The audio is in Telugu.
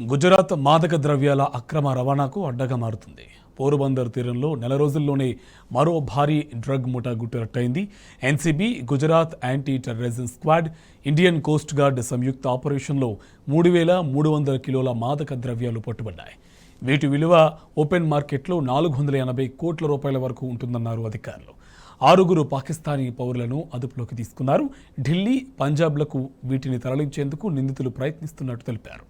గుజరాత్ మాదక ద్రవ్యాల అక్రమ రవాణాకు అడ్డగా మారుతుంది. పోరుబందర్ తీరంలో నెల రోజుల్లోనే మరో భారీ డ్రగ్ ముఠా గుట్టురట్టయింది. NCB, Gujarat anti terrorism squad, Indian coast guard సంయుక్త ఆపరేషన్లో 3,300 కిలోల మాదక ద్రవ్యాలు పట్టుబడ్డాయి. వీటి విలువ ఓపెన్ మార్కెట్లో 480 కోట్ల రూపాయల వరకు ఉంటుందన్నారు అధికారులు. 6 పాకిస్తానీ పౌరులను అదుపులోకి తీసుకున్నారు. ఢిల్లీ, పంజాబ్లకు వీటిని తరలించేందుకు నిందితులు ప్రయత్నిస్తున్నట్టు తెలిపారు.